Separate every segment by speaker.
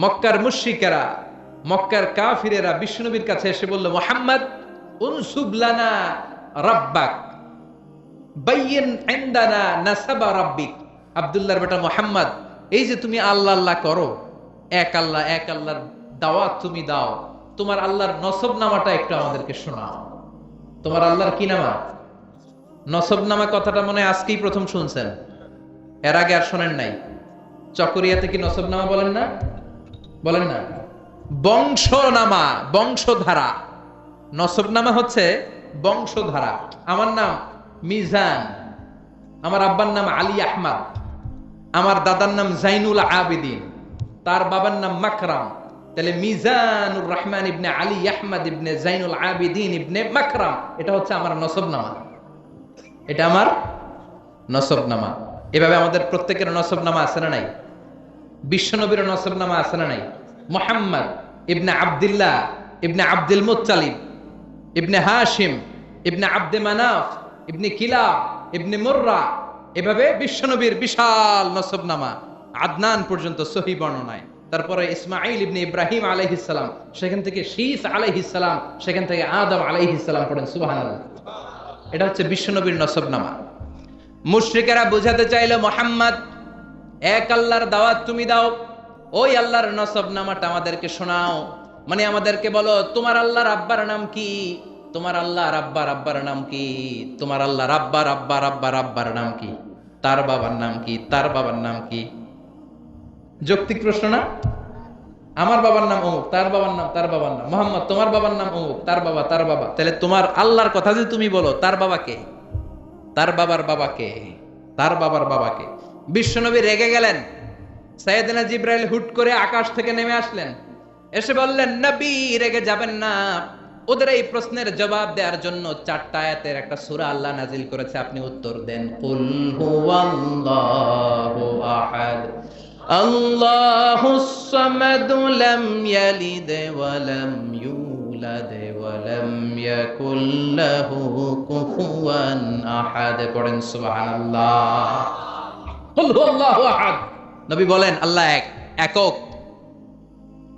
Speaker 1: মক্কার মুশরিকেরা, মক্কার কাফিরেরা বিশ্বনবীর কাছে এসে বলল, মুহাম্মদ উনসুব লানা রাব্বাক বাইয়িন ইনদানা নাসাবা রাব্বিক। আব্দুল্লাহর বেটা মুহাম্মদ, এই যে তুমি আল্লাহ আল্লাহ করো, এক আল্লাহ এক আল্লাহর দাওয়াত তুমি দাও, তোমার আল্লাহর নসব নামাটা একটু আমাদেরকে শোনাও। তোমার আল্লাহর কি নামা? নসব নামা কথাটা মনে হয় আজকেই প্রথম শুনছেন, এর আগে আর শোনেন নাই। চকরিয়াতে কি নসব নামা বলেন না? বলেন না? বংশনামা, বংশধারা। নসব নামা হচ্ছে বংশধারা। আমার নাম মিজান, আমার আব্বার নাম আলী আহমদ, আমার দাদার নাম জাইনুল আবেদিন, তার বাবার নাম মাকরাম। তাহলে মিজানুর রহমান ইবনে আলী আহমদ ইবনে জাইনুল আবেদিন ইবনে মাকরাম, এটা হচ্ছে আমার নসবনামা, এটা আমার নসবনামা। এভাবে আমাদের প্রত্যেকের নসবনামা আছে না নাই? বিশ্বনবীর নসবনামা আছে না নাই? মুহাম্মদ ইবনে আব্দুল্লাহ ইবনে আব্দুল মুত্তালিব ইবনে হাশিম ইবনে আব্দে মানাফ ইবনে কিলাব ইবনে মুররা, এভাবে বিশ্বনবীর বিশাল নসবনামা আদনান পর্যন্ত সহিহ বর্ণনায়। তারপরে ইসমাঈল ইবনে ইব্রাহিম আলাইহিস সালাম, সেখান থেকে শীস আলাইহিস সালাম, সেখান থেকে আদম আলাইহিস সালাম, পড়েন সুবহানাল্লাহ। এটা হচ্ছে বিশ্বনবীর নসবনামা। মুশরিকেরা বুঝাতে চাইল, মুহাম্মদ এক আল্লাহর দাওয়াত তুমি দাও, ওই আল্লাহর নসবনামাটা আমাদেরকে শোনাও। মানে আমাদেরকে বলো, তোমার আল্লাহর আব্বার নাম কি? তোমার আল্লাহর আব্বার নাম কি? তোমার আল্লাহর আব্বার নাম কি? তার বাবার নাম কি? তার বাবার নাম কি? যৌক্তিক প্রশ্ন না? আমার বাবার নাম অমুক, তার বাবার নাম তার বাবার নাম। মুহাম্মদ, তোমার বাবার নাম অমুক, তার বাবা তার বাবা। তাহলে তোমার আল্লাহর কথা যদি তুমি বলো, তার বাবাকে, তার বাবার বাবাকে, তার বাবার বাবাকে। বিশ্বনবী রেগে গেলেন। সাইয়েদনা জিবরাইল হুট করে আকাশ থেকে নেমে আসলেন, এসে বললেন, নবী রেগে যাবেন না। ওদের এই প্রশ্নের জবাব দেওয়ার জন্য 4টা আয়াতের একটা সূরা আল্লাহ নাজিল করেছে, আপনি উত্তর দেন। কুল হুয়াল্লাহু আহাদ আল্লাহুস সামাদ লাম ইয়ালিদ ওয়া লাম ইউলাদ ওয়া লাম ইয়াকুল লাহু কুফুয়ান আহাদ। পড়েন সুবহানাল্লাহ। কুল হুয়াল্লাহু আহাদ। নবী বলেন, আল্লাহ এক, একক।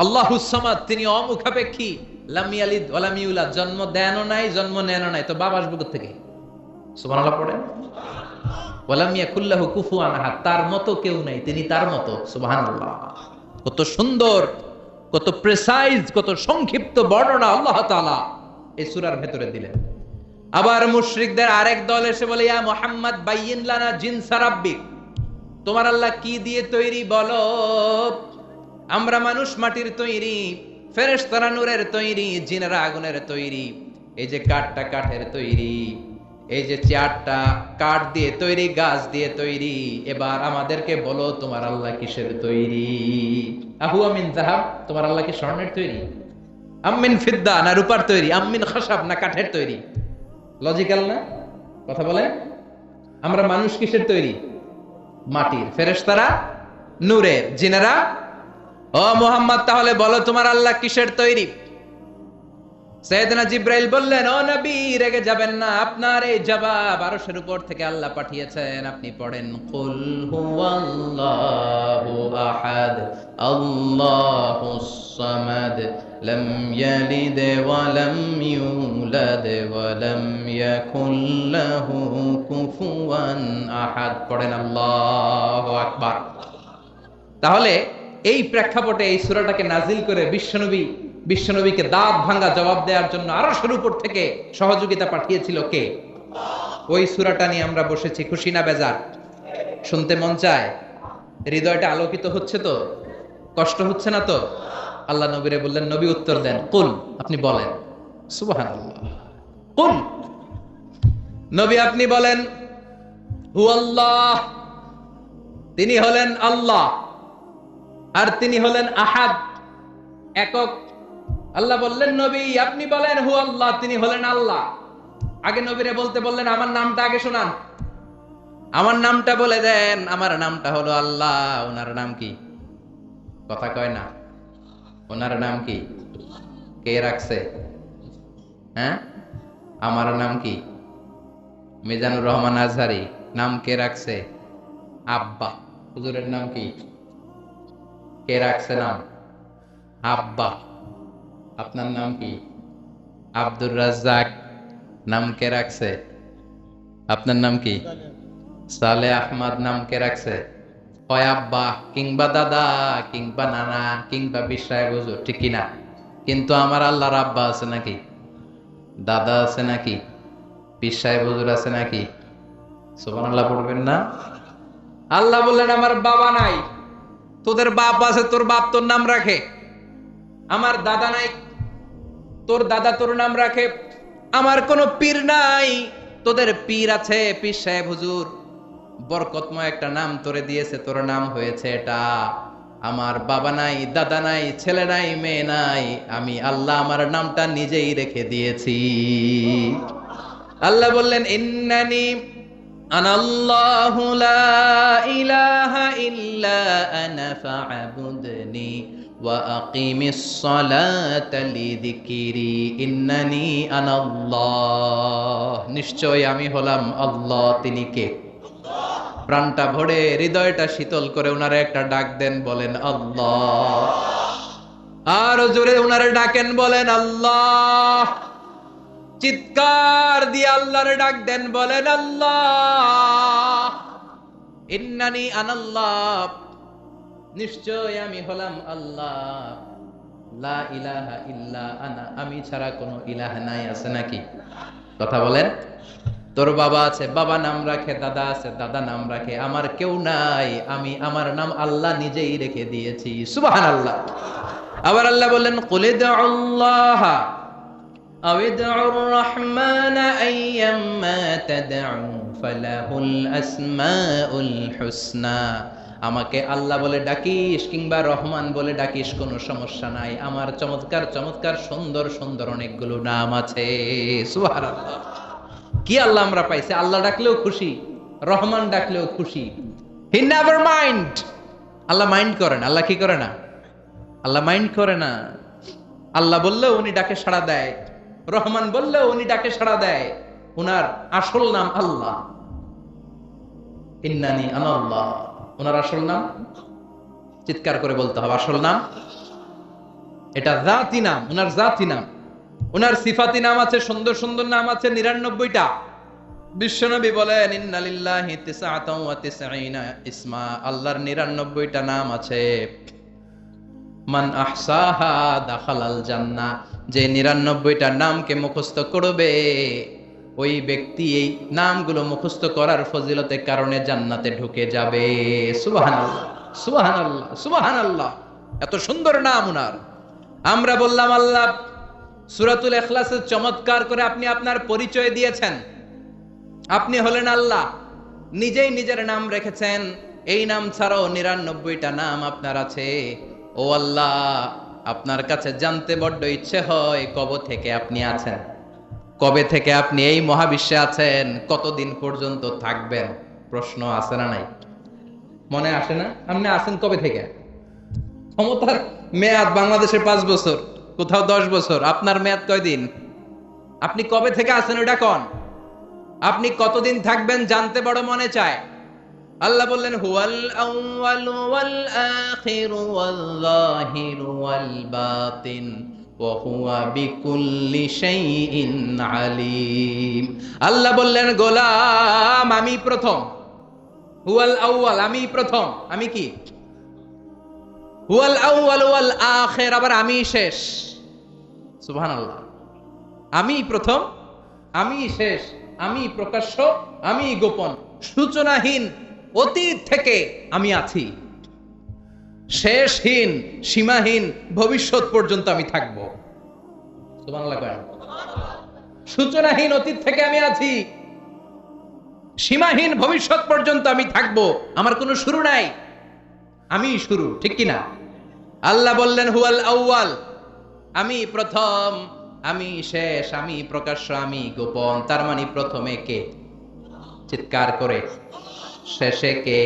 Speaker 1: আল্লাহুস সামাদ, তিনি অমুখাপেক্ষী। লাম ইয়ালিদ ওয়া লাম ইউলাদ, জন্ম দেনও নাই জন্ম নেনও নাই, তো বাবা আসবে কোথা থেকে? সুবহানাল্লাহ পড়েন। ওয়া লাম ইয়াকুল লাহু কুফুয়ান আহাদ, তার মতো কেউ নাই, তিনি তার মতো। সুবহানাল্লাহ। কত সুন্দর, কত প্রেসাইজ, কত সংক্ষিপ্ত বর্ণনা আল্লাহ তাআলা এই সূরার ভেতরে দিলেন। আবার মুশরিকদের আরেক দল এসে বলে, ইয়া মুহাম্মদ বাইয়িন লানা জিনসা রাব্বিক, তোমার আল্লাহ কি দিয়ে তৈরি বলো? আমরা মানুষ মাটির তৈরি, ফেরেশতারা নূরের তৈরি, জিনেরা আগুনের তৈরি, এই যে কাঠটা কাঠের তৈরি, এই যে চেয়ারটা কাঠ দিয়ে তৈরি, গাছ দিয়ে তৈরি। এবার আমাদেরকে বলো, তোমার আল্লাহ কিসের তৈরি? আহু আমিন যাহাব, তোমার আল্লাহ কি স্বর্ণের তৈরি? আমিন ফিদ্দা, না রূপার তৈরি? আমিন খাসাব, না কাঠের তৈরি? লজিক্যাল না কথা বলে? আমরা মানুষ কিসের তৈরি? মাটির, ফেরেশতারা নূরের, জিনেরা। ও মুহাম্মদ, তাহলে বলো তোমার আল্লাহ কিসের তৈরি? সাইয়েদনা জিবরাইল বললেন, ও নবী রেগে যাবেন না, আপনার এই জবাব আরশের উপর থেকে আল্লাহ পাঠিয়েছেন, আপনি পড়েন, কুল হুয়াল্লাহু আহাদ আল্লাহুস সামাদ লাম ইয়ালিদ ওয়া লাম ইউলাদ ওয়া লাম ইয়াকুল লাহু কুফুয়ান আহাদ। পড়েন আল্লাহু আকবার। তাহলে এই প্রেক্ষাপটে এই সূরাটাকে নাজিল করে বিশ্বনবীকে দাঁত ভাঙ্গা জবাব দেওয়ার জন্য আরশের উপর থেকে সহযোগিতা পাঠিয়েছিল কে? ওই সূরাটা নিয়ে আমরা বসেছি, খুশি না বেজার? শুনতে মন চায়? হৃদয়টা আলোকিত হচ্ছে তো? কষ্ট হচ্ছে না তো? আল্লাহ নবীরে বললেন, নবী উত্তর দেন, কুল, আপনি বলেন। সুবহানাল্লাহ। কুল, নবী আপনি বলেন, হুয়াল্লাহ, তিনি হলেন আল্লাহ, আর তিনি হলেন আহাদ, একক। আল্লাহ বললেন, নবী আপনি বলেন হু আল্লাহ, তিনি হলেন আল্লাহ। আগে নবীরে বলতে বললেন, আমার নামটা আগে শোনান, আমার নামটা বলে দেন। আমার নামটা হলো আল্লাহ। ওনার নাম কি? কথা কয় না। ওনার নাম কি? কে রাখছে? হ্যাঁ, আমার নাম কি? মিজানুর রহমান আজহারি। নাম কে রাখছে? আব্বা। হুজুরের নাম কি? কে রাখছে নাম? আব্বা। আপনার নাম কি? আব্দুর রাজ্জাক। নাম কে রাখছে? আপনার নাম কি? সালে আহমদ। নাম কে রাখছে? হয় আব্বা কিংবা দাদা কিংবা নানা কিংবা বিশ্বায় হুজুর, ঠিক কিনা? কিন্তু আমার আল্লাহর আব্বা আছে নাকি? দাদা আছে নাকি? বিশ্বায় হুজুর আছে নাকি? সুবহানাল্লাহ পড়বেন না? আল্লাহ বললেন আমার বাবা নাই, তোদের বাপ আছে, তোর বাপ তোর নাম রাখে। আমার দাদা নাই, তোর দাদা তোর নাম রাখে। আমার কোনো পীর নাই, তোদের পীর আছে, পীর সাহেব হুজুর বরকতময় একটা নাম তোরে দিয়েছে, তোর নাম হয়েছে এটা। আমার বাবা নাই, দাদা নাই, ছেলে নাই, মেয়ে নাই, আমি আল্লাহ আমার নামটা নিজেই রেখে দিয়েছি। আল্লাহ বললেন ইন্নানি আনাল্লাহু লা ইলাহা ইল্লা আনা ফা'বুদনি ওয়া আকিমিস সালাতা লিযিকরি ইন্নানি আনাল্লাহ। নিশ্চয় আমি হলাম আল্লাহ। তিনি কে? প্রাণটা ভরে হৃদয়টা শীতল করে উনারে একটা ডাক দেন, বলেন আল্লাহ। আর জোরে উনারে ডাকেন, বলেন আল্লাহ। চিৎকার দিয়ে আল্লাহরে ডাক দেন, বলেন আল্লাহ। ইন্নানি আনাল্লাহ, নিশ্চয় আমি হলাম আল্লাহ। লা ইলাহা ইল্লা আনা, আমি ছাড়া কোনো ইলাহ নাই। আছে নাকি? কথা বলেন। তোর বাবা আছে, বাবা নাম রাখে, দাদা আছে, দাদা নাম রাখে, আমার কেউ নাই, আমি আমার নাম আল্লাহ নিজেই রেখে দিয়েছি। সুবহানাল্লাহ। আবার আল্লাহ বললেন কুল ইদউল্লাহ আও ইদউর রহমান আইয়াম্মা তাদউ ফালাহুল আসমাউল হুসনা। আমাকে আল্লাহ বলে ডাকিস কিংবা রহমান বলে ডাকিস, কোনো সমস্যা নাই। আমার চমৎকার চমৎকার সুন্দর সুন্দর অনেকগুলো নাম আছে। সুবহানাল্লাহ। কি আল্লাহ আমরা পাইছি, আল্লাহ ডাকলেও খুশি, রহমান ডাকলেও খুশি। He never mind. Allah mind করেন। আল্লাহ কি করে না? আল্লাহ মাইন্ড করে না। আল্লাহ বললেও উনি ডাকে সাড়া দেয়, রহমান বললেও উনি ডাকে সাড়া দেয়। উনার আসল নাম আল্লাহ। ইন্নানি আনাল্লাহ, উনার আসল নাম। চিৎকার করে বলতে হবে আসল নাম। এটা জাতি নাম, উনার জাতি নাম। উনার সিফাতি নাম আছে, সুন্দর সুন্দর নাম আছে 99টা। বিশ্বনবী বলেন ইন্নালিল্লাহি তিসআতাও ওয়া তিসঈনা ইসমা, আল্লাহর 99টা নাম আছে। মান আহসাহা দাখালাল জান্নাহ, যে 99টা নামকে মুখস্থ করবে ওই ব্যক্তি এই নামগুলো মুখস্থ করার ফজিলতের কারণে জান্নাতে ঢুকে যাবে। সুবহানাল্লাহ সুবহানাল্লাহ সুবহানাল্লাহ। এত সুন্দর নাম উনার। আমরা বললাম আল্লাহ সূরাতুল ইখলাসে চমৎকার করে আপনি আপনার পরিচয় দিয়েছেন। আপনি হলেন আল্লাহ, নিজেই নিজের নাম রেখেছেন। এই নাম ছাড়াও 99টা নাম আপনার আছে। ও আল্লাহ, আপনার কাছে জানতে বড্ড ইচ্ছে হয় কবে থেকে আপনি আছেন, কবে থেকে আপনি এই মহাবিশ্বে আছেন, কতদিন পর্যন্ত থাকবেন। প্রশ্ন আছে না নাই? মনে আসে না? আপনি আছেন কবে থেকে? ক্ষমতার মেয়াদ বাংলাদেশে 5 বছর, কোথাও 10 বছর। আপনার মেয়াদ কয়দিন? আপনি কবে থেকে আছেন ওটা কোন? আপনি কতদিন থাকবেন জানতে বড় মনে চায়। আল্লাহ বললেন হুয়াল আউয়ালু ওয়াল আখিরু ওয়াল যাহিরু ওয়াল বাতিন ওয়া হুয়া বিকুল্লি শাইইন আলিম। আল্লাহ বললেন গোলাম আমি প্রথম। হুয়াল আউয়াল, আমি প্রথম। আমি কি? হুয়াল আউয়াল ওয়াল আখির, আবার আমি শেষ। সুবহানাল্লাহ। আমি প্রথম, আমি শেষ, আমি প্রকাশ্য, আমি গোপন। সূচনাহীন অতীত থেকে আমি আছি, শেষহীন সীমাহীন ভবিষ্যৎ পর্যন্ত আমি থাকব। সুবহানাল্লাহ। সূচনাহীন অতীত থেকে আমি আছি, সীমাহীন ভবিষ্যৎ পর্যন্ত আমি থাকব। আমার কোনো শুরু নাই, আমি শুরু, ঠিক কিনা? আল্লাহ বললেন হুয়াল আউয়াল, আমি প্রথম, আমি শেষ, আমি প্রকাশ্য, আমি গোপন। তার মানে প্রথমে কে? চিৎকার করে। শেষে কে?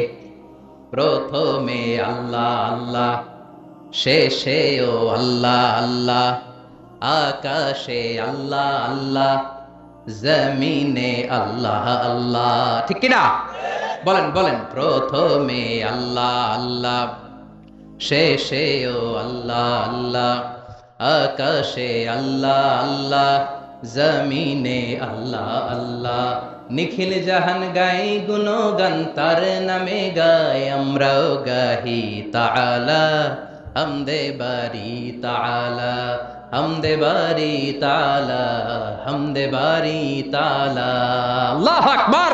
Speaker 1: প্রথমে আল্লাহ আল্লাহ, শেষেও আল্লাহ আল্লাহ, আকাশে আল্লাহ আল্লাহ, জমিনে আল্লাহ আল্লাহ। ঠিক কিনা? বলেন বলেন। প্রথমে আল্লাহ আল্লাহ, শেষেও আল্লাহ আল্লাহ, আকাশে আল্লাহ আল্লাহ, জমিনে আল্লাহ আল্লাহ, নিখিল জাহান গাই গুণগান তার নামে গাই, আমরাও গাহি তাআলা হামদে বারি তাআলা, হামদে বারি তাআলা, হামদে বারি তাআলা। আল্লাহু আকবার।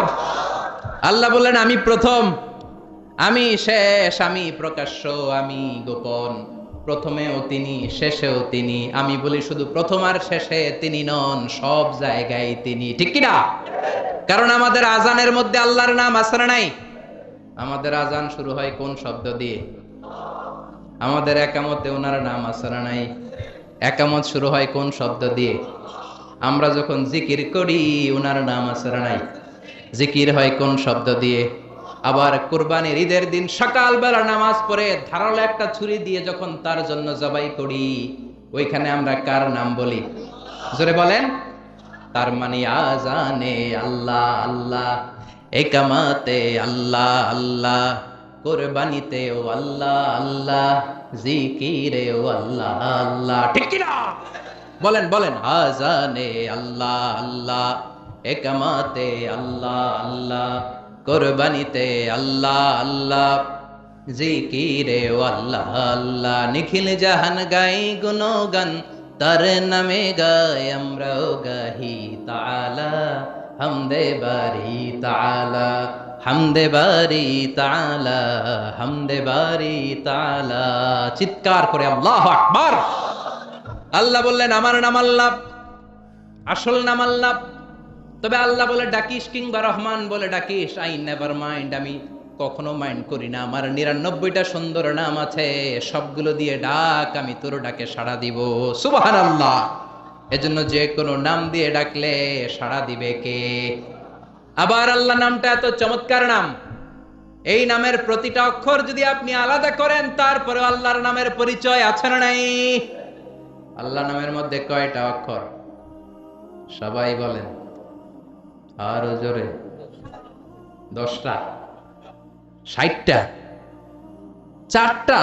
Speaker 1: আল্লাহ বললেন আমি প্রথম, আমি শেষ, আমি প্রকাশ্য, আমি গোপন। প্রথমেও তিনি, শেষেও তিনি। আমি বলি শুধু প্রথম আর শেষে তিনি নন, সব জায়গায় তিনি। ঠিক কিনা? কারণ আমাদের আজানের মধ্যে আল্লাহর নাম আছে না নাই? আমাদের আজান শুরু হয় কোন শব্দ দিয়ে? আমাদের একামতে ওনার নাম আছে না নাই? একামত শুরু হয় কোন শব্দ দিয়ে? আমরা যখন জিকির করি ওনার নাম আছে না নাই? জিকির হয় কোন শব্দ দিয়ে? আবার কুরবানির ঈদের দিন সকালবেলা নামাজ পড়ে ধারালো একটা ছুরি দিয়ে যখন তার জন্য জবাই করি, ওইখানে আমরা কার নাম বলি? জোরে বলেন। তার মানে আজানে আল্লাহ আল্লাহ, একামাতে আল্লাহ আল্লাহ, কুরবানিতেও আল্লাহ আল্লাহ, জিকিরেও আল্লাহ আল্লাহ। ঠিক কি না? বলেন বলেন। আজানে আল্লাহ আল্লাহ, একামাতে আল্লাহ আল্লাহ, কুরবানিতে আল্লাহ আল্লাহ, জিকিরেও আল্লাহ আল্লাহ, নিখিল জাহান গাই গুণগান তার নামে গায়, আমরাও গাহি তাআলা হামদে বারি তাআলা, হামদে বারি তাআলা, হামদে বারি তাআলা। চিৎকার করে আল্লাহু আকবার। আল্লাহ বললেন আমার নাম আল্লাহ, আসল নাম আল্লাহ। তবে আল্লাহ বলে ডাকিস কিংবা রহমান বলে ডাকিস, আই নেভার মাইন্ড, আমি কখনো মাইন্ড করি না। আমার 99টা সুন্দর নাম আছে, সবগুলো দিয়ে ডাক, আমি তোর ডাকে সাড়া দিব। সুবহানাল্লাহ। এজন্য যে কোনো নাম দিয়ে ডাকলে সাড়া দিবে কে? আবার আল্লাহ নামটা এত চমৎকার নাম, এই নামের প্রতিটা অক্ষর যদি আপনি আলাদা করেন তারপরে আল্লাহর নামের পরিচয় আছে না নাই? আল্লাহ নামের মধ্যে কয়টা অক্ষর? সবাই বলেন আরো জোরে। 10টা? 60টা? 4টা?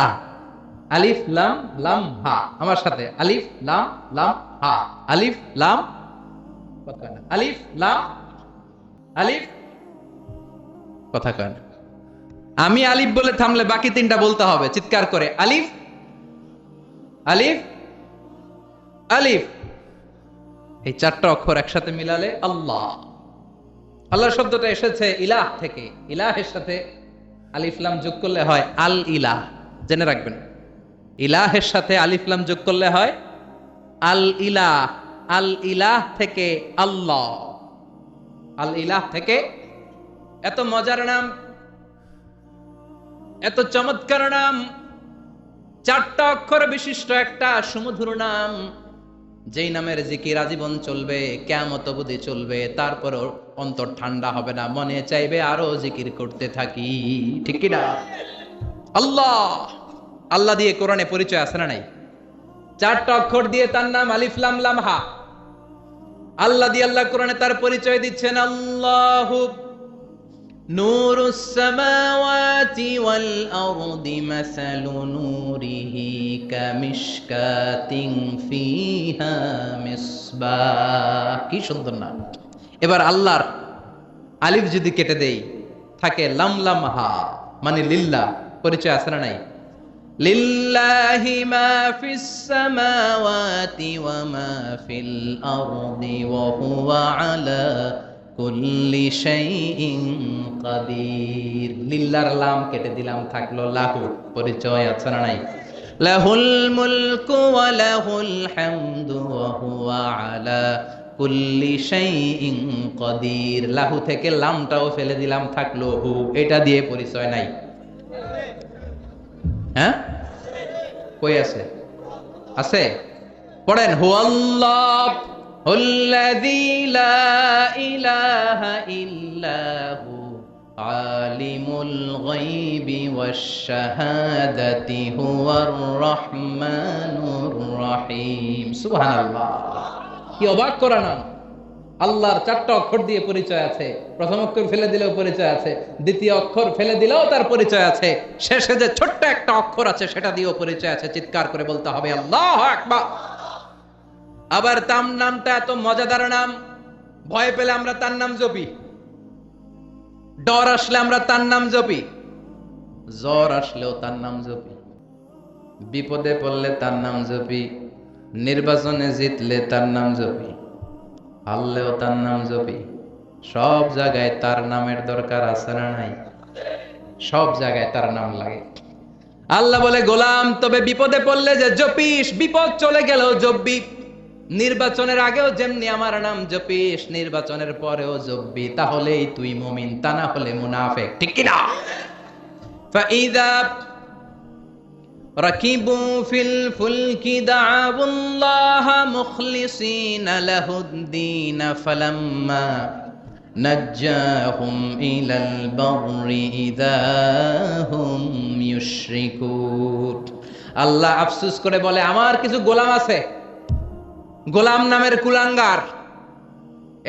Speaker 1: আলিফ লাম লাম হা। আমার সাথে আলিফ লাম লাম হা। আলিফ লাম, কথা কয় না। আলিফ লাম, আলিফ, কথা কয় না। আমি আলিফ বলে থামলে বাকি 3টা বলতে হবে চিৎকার করে। আলিফ আলিফ আলিফ। এই 4টা অক্ষর একসাথে মিলালে আল্লাহ। আল্লাহ শব্দটা এসেছে ইলাহ থেকে। ইলাহের সাথে আলিফ লাম যোগ করলে হয় আল ইলাহ। জেনে রাখবেন, ইলাহের সাথে আলিফ লাম যোগ করলে হয় আল ইলাহ। আল ইলাহ থেকে আল্লাহ, আল ইলাহ থেকে। এত মজার নাম, এত চমৎকার নাম, 4টা অক্ষর বিশিষ্ট একটা সুমধুর নাম, যেই নামের জিকির আজীবন চলবে, কিয়ামত অবধি চলবে, তারপরও অন্তর ঠান্ডা হবে না, মনে চাইবে আরো জিকির করতে থাকি। ঠিক কি না? আল্লাহ। আল্লাহ দিয়ে কোরআনে পরিচয় আছে না নাই? 4টা অক্ষর দিয়ে তার নাম আলিফ লাম লাম হা। আল্লাহ দিয়ে আল্লাহ কোরআনে তার পরিচয় দিচ্ছেন আল্লাহু নূরুস সামাওয়াতি ওয়াল আরদি মাসালু নূরিহি কামিশকাতিন ফিহা মিসবাহ। কি সুন্দর নাম। এবার আল্লাহর আলিফ যদি কেটে দেই থাকে লাম লাম হা, মানে লিল্লাহ। পরিচয় আছে না নাই? লিল্লাহি মা ফিস সামাওয়াতি ওয়া মা ফিল আরদি ওয়া হুয়া আলা কুল্লি শাইইন কাদির। লিল্লাহর লাম কেটে দিলাম, থাকলো লাহু। পরিচয় আছে না নাই? লাহুল মুলকু ওয়া লাহুল হামদু ওয়া হুয়া আলা কুল্লি শাইইন কাদির। লাহু থেকে লামটাও ফেলে দিলাম, থাকলো হু। এটা দিয়ে পরিচয় নাই? হ্যাঁ, কই আছে? আছে? পড়েন হুয়াল্লাহ আল্লাযী লা ইলাহা ইল্লা হু আলিমুল গায়বি ওয়াশ শাহাদাতি হুয়ার রহমানুর রহিম। সুবহানাল্লাহ। কি অবাক করা নাম! আল্লাহর 4টা অক্ষর দিয়ে পরিচয় আছে, প্রথম অক্ষর ফেলে দিলেও পরিচয় আছে, দ্বিতীয় অক্ষর ফেলে দিলেও তার পরিচয় আছে, শেষে যে ছোট্ট একটা অক্ষর আছে সেটা দিয়েও পরিচয় আছে। চিৎকার করে বলতে হবে আল্লাহু আকবার। আবার তার নামটা এত মজাদার নাম, ভয় পেলে আমরা তার নাম জপি, ডর আসলে আমরা তার নাম জপি, জ্বর আসলেও তার নাম জপি, বিপদে পড়লে তার নাম জপি, নির্বাচনে জিতলে তার নাম জপি, হারলেও তার নাম জপি। সব জায়গায় তার নামের দরকার আছে না নাই? সব জায়গায় তার নাম লাগে। আল্লাহ বলে, গোলাম তবে বিপদে পড়লে যে জপিস, বিপদ চলে গেলেও জপবি। নির্বাচনের আগেও যেমনি আমার নাম জপিস, নির্বাচনের পরেও জপবি, তাহলেই তুই মুমিন, তা না হলে মুনাফিক। ঠিক কি না? ফাইদা রাকিবু ফিল ফুলকি দাআউল্লাহা মুখলিসিনা লাহুদ-দীন ফালাম্মা নাজ্জাহুম ইলাল বাররি ইযা হুম ইউশরিকুন। আল্লাহ আফসোস করে বলে, আমার কিছু গোলাম আছে, গোলাম নামের কুলাঙ্গার,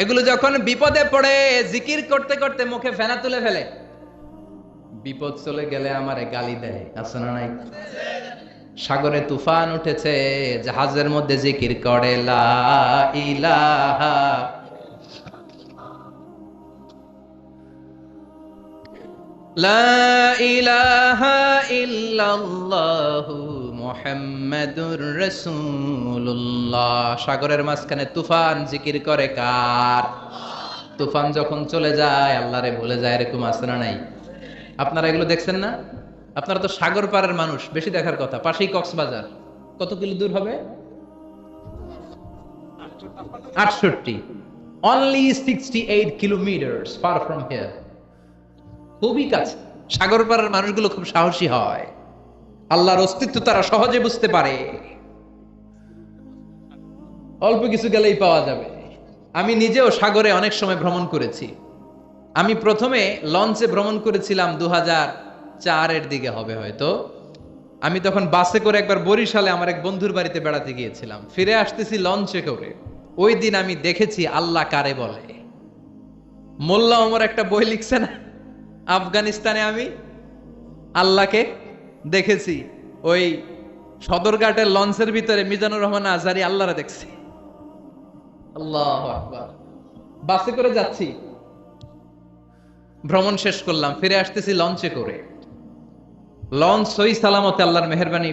Speaker 1: এগুলো যখন বিপদে পড়ে জিকির করতে করতে মুখে ফেনা তুলে ফেলে, বিপদ চলে গেলে আমারে গালি দেয়, আছে না নাই? সাগরে তুফান উঠেছে, জাহাজের মধ্যে জিকির করে লা ইলাহা লা ইলাহা ইল্লাল্লাহু মুহাম্মাদুর রাসূলুল্লাহ। সাগরের মাঝখানে তুফান জিকির করে কার? তুফান যখন চলে যায় আল্লাহরে ভুলে যায়, এরকম আছে না নাই? আপনারা এগুলো দেখছেন না? আপনারা তো সাগর পাড়ের মানুষ, বেশি দেখার কথা। পাশেই কক্সবাজার, কত কিলো দূর হবে? 68, only 68 kilometers far from here. খুবই কাছে। সাগর পাড়ের মানুষগুলো খুব সাহসী হয়, আল্লাহর অস্তিত্ব তারা সহজে বুঝতে পারে, অল্প কিছু গেলেই পাওয়া যাবে। আমি নিজেও সাগরে অনেক সময় ভ্রমণ করেছি। আমি প্রথমে লঞ্চে ভ্রমণ করেছিলাম 2004-এর দিকে হবে হয়তো। আমি তখন বাসে করে একবার বরিশালে আমার এক বন্ধুর বাড়িতে বেড়াতে গিয়েছিলাম, ফিরে আসতেছি লঞ্চে করে। ওই দিন আমি দেখেছি আল্লাহ কারে বলে। মোল্লা ওমর একটা বই লিখছে না, আফগানিস্তানে আমি আল্লাহকে দেখেছি। ওই সদরঘাটের লঞ্চের ভিতরে মিজানুর রহমান আজহারি আল্লাহরে দেখছি। আল্লাহু আকবার। বাসে করে যাচ্ছি, ভ্রমণ শেষ করলাম, ফিরে আসতেছি লঞ্চে করে। লঞ্চ সহি সালামতে আল্লাহর মেহেরবানি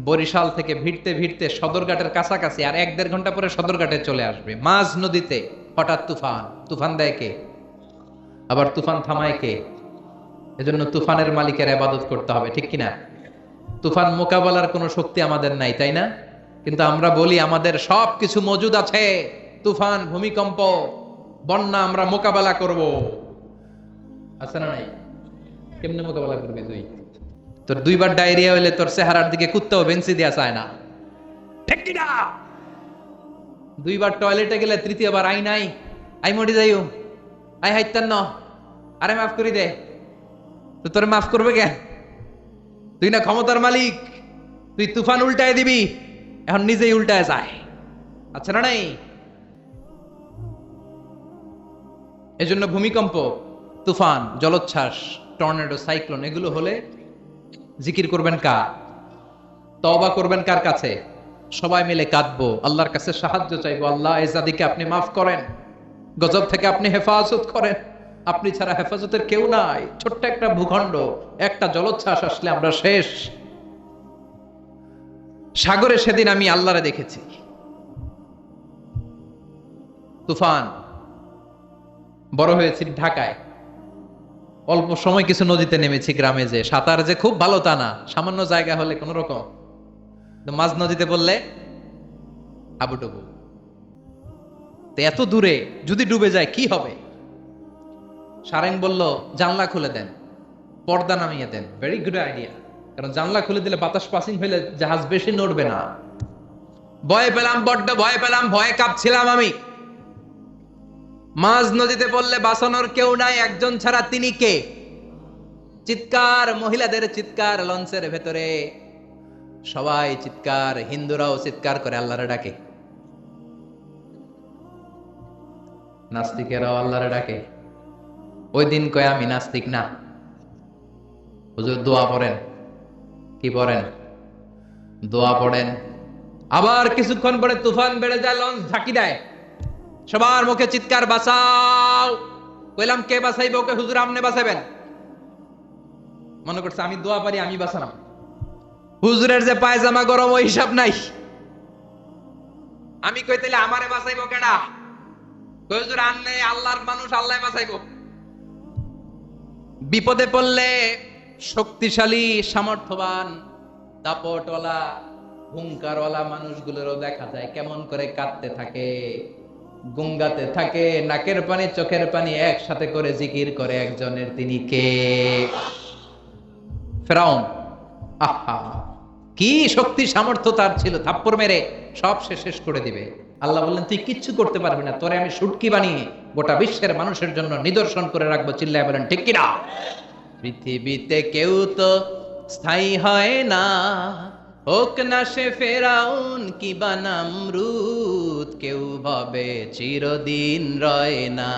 Speaker 1: বরিশাল থেকে ভিড়তে ভিড়তে সদরঘাটের কাছাকাছি, আর 1-1.5 ঘন্টা পরে সদরঘাটে চলে আসবে। মাঝ নদীতে হঠাৎ তুফান। তুফান দেয় কে? আবার তুফান থামায় কে? এজন্য তুফানের মালিকের ইবাদত করতে হবে, ঠিক কিনা? তুফান মোকাবেলার কোনো শক্তি আমাদের নাই, তাই না? কিন্তু আমরা বলি আমাদের সবকিছু মজুদ আছে। তুফান, ভূমিকম্প, বন্যা আমরা মোকাবেলা করব, আছে না নাই? কেমনে মোকাবেলা করবি তুই? তোর 2বার ডায়রিয়া হইলে তোর চেহারার দিকে কুত্তাও বেঞ্চি দেয়া চায় না, ঠিক কিনা? 2বার টয়লেটে গেলে 3য় বার আই নাই, আই মরি যাইও, আই হাইতান ন, আরে মাফ করি দে। তো তোর মাফ করবে কে? তুই না ক্ষমতার মালিক, তুই তুফান উল্টায় দিবি, এখন নিজেই উল্টায় যায়, আচ্ছা না নাই? এজন্য ভূমিকম্প, তুফান, জলোচ্ছ্বাস, টর্নেডো, সাইক্লোন এগুলো হলে জিকির করবেন কার? তওবা করবেন কার কাছে? সবাই মিলে কাঁদবো, আল্লাহর কাছে সাহায্য চাইবো। আল্লাহ এই জাতিকে আপনি মাফ করেন, গজব থেকে আপনি হেফাজত করেন, আপনি ছাড়া হেফাজতের কেউ নাই। ছোট্ট একটা ভূখণ্ড, একটা জলোচ্ছ্বাস আসলে আমরা শেষ। সাগরে সেদিন আমি আল্লাহরে দেখেছি। তুফান, বড় হয়েছি ঢাকায়, অল্প সময় কিছু নদীতে নেমেছি গ্রামে, যে সাঁতার যে খুব ভালো তা না, সামান্য জায়গা হলে কোন রকম, মাঝ নদীতে বললে হাবুডুবু। এত দূরে যদি ডুবে যায় কি হবে? সারেং বলল জানলা খুলে দেন, পর্দা নামিয়ে দেন। ভেরি গুড আইডিয়া, কারণ জানলা খুলে দিলে বাতাস পাসিং হইলে জাহাজ বেশি নড়বে না। ভয় পেলাম, বড্ড ভয় পেলাম, ভয়ে কাঁপছিলাম আমি। মাঝ নদীতে বললে বাঁচানোর কেউ নাই, একজন ছাড়া, তিনি কে? চিৎকার, মহিলাদের চিৎকার লঞ্চের ভেতরে, সবাই চিৎকার, হিন্দুরাও চিৎকার করে আল্লাহরে ডাকে। নাস্তিকেরাও আল্লাহরে ডাকে। ওই দিন কয় আমি নাস্তিক না, হুজুর দোয়া পড়েন। কি পড়েন? দোয়া পড়েন। আবার কিছুক্ষণ পরে তুফান বেড়ে যায়, লঞ্চ ঝাঁকি দেয়, সবার মুখে চিৎকার, বাঁচাও। কইলাম কে বাঁচাইবে ওকে? হুজুর আমনে বাঁচাবেন। মনে করছে আমি দোয়া পারি, আমি বাঁচালাম। হুজুরের যে পায়জামা গরম ওই হিসাব নাই। আমি কই তাইলে আমারে বাঁচাইবো কেডা? কই হুজুর আনলে আল্লাহর মানুষ, আল্লাহ বাঁচাইবো। বিপদে পড়লে শক্তিশালী, সামর্থ্যবান, দাপটওয়ালা, হুঙ্কারওয়ালা মানুষগুলোরও দেখা যায় কেমন করে কাঁদতে থাকে, গুঙ্গাতে থাকে, নাকের পানি চোখের পানি একসাথে করে জিকির করে একজনের। তিনি কে? ফেরাউন। আহা, কি শক্তি সামর্থ্য তার ছিল, থাপ্পড় মেরে সব শেষ করে দিবে। আল্লাহ বললেন তুই কিচ্ছু করতে পারবি না, তোরে আমি শুটকি বানিয়ে গোটা বিশ্বের মানুষের জন্য নিদর্শন করে রাখবো। চিল্লায় বলেন ঠিক কিনা? পৃথিবীতে কেউ তো স্থায়ী হয় না, হোক না সে ফেরাউন কি বা নমরুদ। কেউ ভাবে চিরদিন রয় না,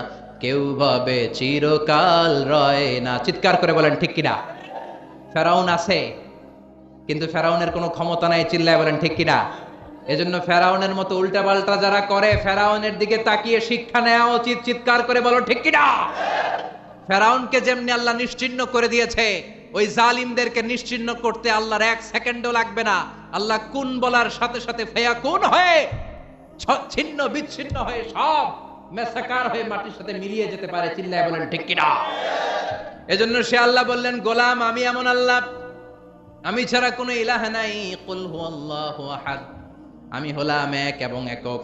Speaker 1: কেউ ভাবে চিরকাল রয় না। চিৎকার করে বলেন ঠিক কিনা? ফেরাউন আছে, কিন্তু ফেরাউনের কোনো ক্ষমতা নাই। চিল্লায় বলেন ঠিক কিনা? এজন্য ফেরাউনের মতো উল্টাপাল্টা যারা করে, ফেরাউনের দিকে তাকিয়ে শিক্ষা নেওয়া উচিত। চিৎকার করে বলো ঠিক কিনা? ফেরাউনকে যেমনি আল্লাহ নিশ্চিহ্ন করে দিয়েছে, ওই জালিমদেরকে নিশ্চিহ্ন করতে আল্লাহর 1 সেকেন্ডও লাগবে না। আল্লাহ কুন বলার সাথে সাথে ফায়াকুন হয়ে ছিন্ন বিচ্ছিন্ন হয়ে সব মেসাকার হয়ে মাটির সাথে মিলিয়ে যেতে পারে। চিল্লায় বলেন ঠিক কিনা? এজন্য সে আল্লাহ বললেন, গোলাম আমি এমন আল্লাহ, আমি ছাড়া কোনো ইলাহ নাই। কুল হুয়াল্লাহু আহাদ, আমি হলাম এক এবং একক।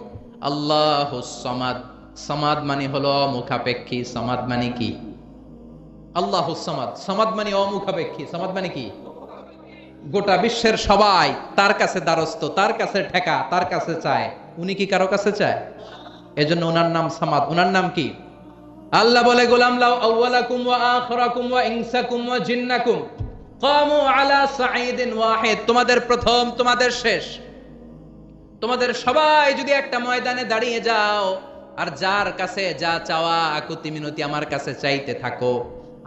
Speaker 1: আল্লাহুস সামাদ, সামাদ মানে হলো অমুখাপেক্ষী। সামাদ মানে কি? আল্লাহুস সামাদ, সামাদ মানে অমুখাপেক্ষী। সামাদ মানে কি? গোটা বিশ্বের সবাই তার কাছে দ্বারস্থ, তার কাছে ঠেকা, তার কাছে চায়। উনি কি কারো কাছে চায়? এজন্য ওনার নাম সামাদ। ওনার নাম কি? আল্লাহ বলে, গোলাম লাউ আউওয়ালাকুম ওয়া আখিরাকুম ওয়া ইনসাকুম ওয়া জিন্নাকুম কামু আলা সাঈদিন ওয়াহিদ, তোমাদের প্রথম, তোমাদের শেষ, তোমাদের সবাই যদি একটা ময়দানে দাঁড়িয়ে যাও, আর যার কাছে যা চাওয়া আকুতি মিনতি আমার কাছে চাইতে থাকো,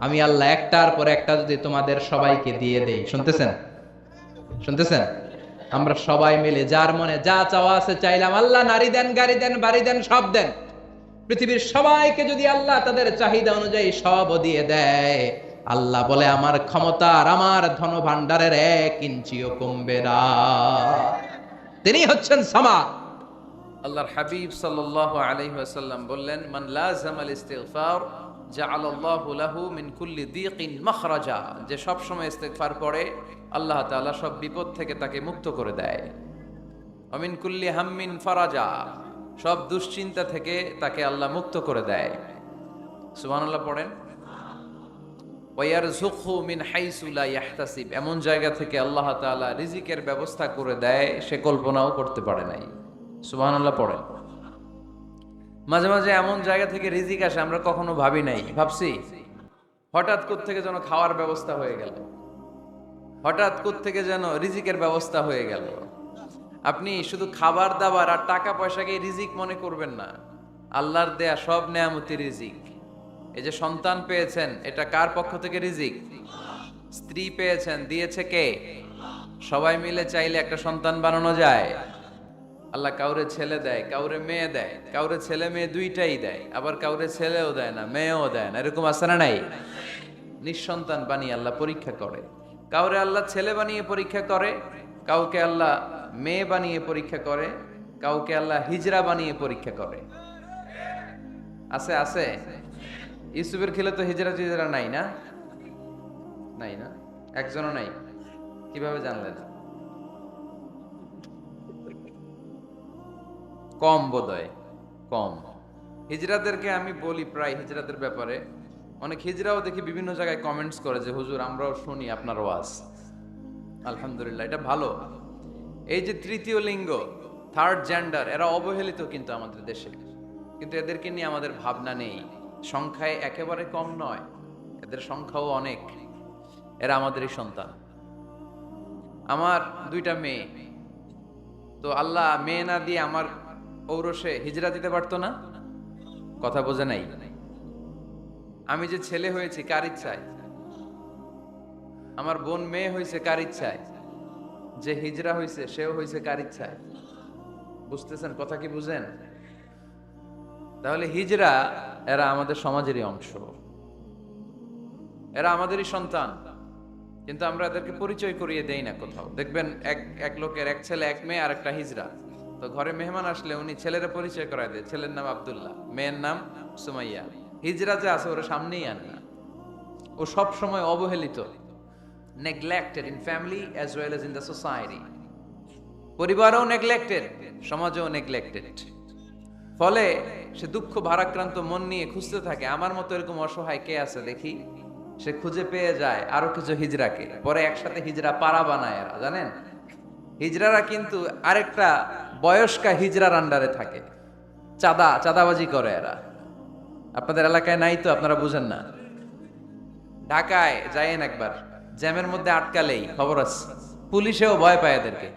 Speaker 1: আমি আল্লাহ একটার পর একটা যদি তোমাদের সবাইকে দিয়ে দেই। শুনতেছেন? শুনতেছেন? আমরা সবাই মিলে যার মনে যা চাওয়া আছে চাইলাম, আল্লাহ নারী দেন, গাড়ি দেন, বাড়ি দেন, সব দেন। পৃথিবীর সবাইকে যদি আল্লাহ তাদের চাহিদা অনুযায়ী সব দিয়ে দেয়, আল্লাহ বলে আমার ক্ষমতা আর আমার ধন ভান্ডারের 1 ইঞ্চিও কমবে না। তিনি হচ্ছেন সামাদ।
Speaker 2: আল্লাহর হাবিব সাল্লাল্লাহু আলাইহি ওয়াসাল্লাম বললেন, মান লাযামাল ইস্তিগফার জাআলাল্লাহু লাহু মিন কুল্লি দীকিন মাখরাজা, যে সব সময় ইস্তিগফার করে আল্লাহ তাআলা সব বিপদ থেকে তাকে মুক্ত করে দেয়। ওয়া মিন কুল্লি হাম্মিন ফারাজা, সব দুশ্চিন্তা থেকে তাকে আল্লাহ মুক্ত করে দেয়। সুবহানাল্লাহ পড়েন। ওয়া ইয়ারযুকহু মিন হাইসু লা ইয়াহতাসিব, এমন জায়গা থেকে আল্লাহ তাআলা রিজিকের ব্যবস্থা করে দেয় সে কল্পনাও করতে পারে নাই। সুবহানাল্লাহ পড়েন। মাঝে মাঝে এমন জায়গা থেকে রিজিক আসে আমরা কখনো ভাবি নাই, ভাবছি হঠাৎ কোত্থেকে যেন খাওয়ার ব্যবস্থা হয়ে গেল, হঠাৎ কোত্থেকে যেন রিজিকের ব্যবস্থা হয়ে গেল। আপনি শুধু খাবার দাবার আর টাকা পয়সাকে রিজিক মনে করবেন না, আল্লাহর দেয়া সব নেয়ামতি রিজিক। এই যে সন্তান পেয়েছেন, এটা কার পক্ষ থেকে রিজিক? স্ত্রী পেয়েছেন, দিয়েছে কে? সবাই মিলে চাইলে একটা সন্তান বানানো যায়। আল্লাহ কাউরে ছেলে দেয়, কাউরে মেয়ে দেয়, কাউরে ছেলে মেয়ে দুইটাই দেয়, আবার কাউরে ছেলেও দেয় না, মেয়েও দেয় না। এরকম আছে না নাই? নিঃসন্তান বানিয়ে আল্লাহ পরীক্ষা করে। কাউরে আল্লাহ ছেলে বানিয়ে পরীক্ষা করে, কাউকে আল্লাহ মেয়ে বানিয়ে পরীক্ষা করে, কাউকে আল্লাহ হিজরা বানিয়ে পরীক্ষা করে। আছে আছে। ইউসুফের খিলে তো হিজরা টিজরা নাই না? নাই না? একজনও নাই। কিভাবে জানলেন? কম বোধহয়, কম। হিজরাদেরকে আমি বলি প্রায় হিজরাদের ব্যাপারে, অনেক হিজরাও দেখি বিভিন্ন জায়গায় কমেন্টস করে যে হুজুর আমরাও শুনি আপনার ওয়াজ। আলহামদুলিল্লাহ, এটা ভালো। এই যে তৃতীয় লিঙ্গ, থার্ড জেন্ডার, এরা অবহেলিত কিন্তু আমাদের দেশে, কিন্তু এদেরকে নিয়ে আমাদের ভাবনা নেই। সংখ্যায় একেবারে কম নয়, এদের সংখ্যাও অনেক। এরা আমাদেরই সন্তান। আমার 2টা মেয়ে, তো আল্লাহ মেয়ে না দিয়ে আমার ঔরসে হিজরা দিতে পারতো না? কথা বোঝে নাই? আমি যে ছেলে হয়েছি কার ইচ্ছায়? আমার বোন মেয়ে হয়েছে কার ইচ্ছায়? যে হিজরা হয়েছে সেও হয়েছে কার ইচ্ছায়? বুঝতেছেন কথা কি বুঝেন? তাহলে হিজরা এরা আমাদের সমাজেরই অংশ, এরা আমাদেরই সন্তান, কিন্তু আমরা এদেরকে পরিচয় করিয়ে দেই না কোথাও। দেখবেন এক এক লোকের এক ছেলে এক মেয়ে আর একটা হিজরা, তো ঘরে মেহমান আসলে উনি ছেলেরা পরিচয় করায় দেয়, ছেলের নাম আব্দুল্লাহ, মেয়ের নাম সুমাইয়া। হিজরা যে আছে ওরা সামনেই আনে না, ও সব সময় অবহেলিত, neglected in family as well as in the society. পরিবারও neglected, সমাজও neglected। ফলে সে দুঃখ ভারাক্রান্ত মন নিয়ে খুঁজতে থাকে, আমার মতো এরকম অসহায় কে আছে দেখি। সে খুঁজে পেয়ে যায় আরো কিছু হিজড়াকে, পরে একসাথে হিজড়া পাড়া বানায় এরা, জানেন? হিজড়ারা কিন্তু আরেকটা বয়স্কা হিজড়ার আন্ডারে থাকে, চাঁদাবাজি করে এরা। আপনাদের এলাকায় নাই তো, আপনারা বুঝেন না। ঢাকায় যাইয়েন একবার, জ্যামের মধ্যে আটকালেই খবর আছে, পুলিশেও ভয় পায় এদেরকে।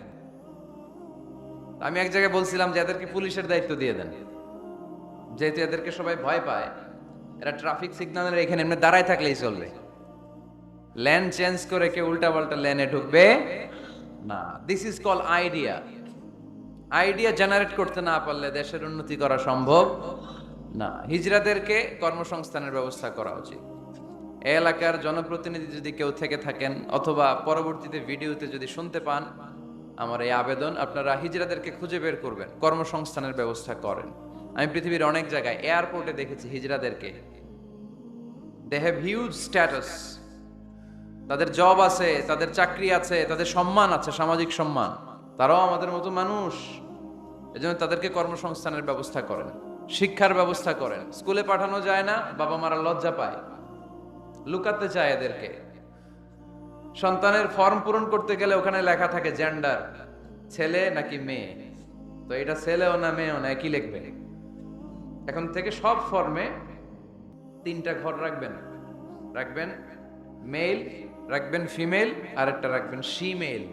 Speaker 2: আমি এক জায়গায় বলছিলাম যে এদেরকে পুলিশের দায়িত্ব দিয়ে দেন, যেহেতু এদেরকে সবাই ভয় পায়। এরা ট্রাফিক সিগন্যালের এখানে এমনি দাঁড়ায় থাকলেই চলবে, লেন চেঞ্জ করে কেউ উল্টা পাল্টা লেনে ঢুকবে না। This is call idea. Idea generate করতে না পারলে দেশের উন্নতি করা সম্ভব না। হিজড়াদেরকে কর্মসংস্থানের ব্যবস্থা করা উচিত। এই এলাকার জনপ্রতিনিধি যদি কেউ থেকে থাকেন অথবা পরবর্তীতে ভিডিওতে যদি শুনতে পান, আমার এই আবেদন, আপনারা হিজড়াদেরকে খুঁজে বের করবেন, কর্মসংস্থানের ব্যবস্থা করেন। আমি পৃথিবীর অনেক জায়গায় এয়ারপোর্টে দেখেছি হিজড়াদেরকে, দে হ্যাভ হিউজ স্ট্যাটাস, তাদের জব আছে, তাদের চাকরি আছে, তাদের সম্মান আছে, সামাজিক সম্মান। তারাও আমাদের মতো মানুষ, এজন্য তাদেরকে কর্মসংস্থানের ব্যবস্থা করেন, শিক্ষার ব্যবস্থা করেন। স্কুলে পাঠানো যায় না, বাবা মারা লজ্জা পায়, লুকাতে চায় এদেরকে। সন্তানের ফর্ম পূরণ করতে গেলে ওখানে লেখা থাকে জেন্ডার, ছেলে নাকি মেয়ে, তো এটা ছেলেও না মেয়েও না, একই লিখবে। এখন থেকে সব ফর্মে 3টা ঘর রাখবেন মেল, রাখবেন ফিমেল, আর একটা রাখবেন শিমেল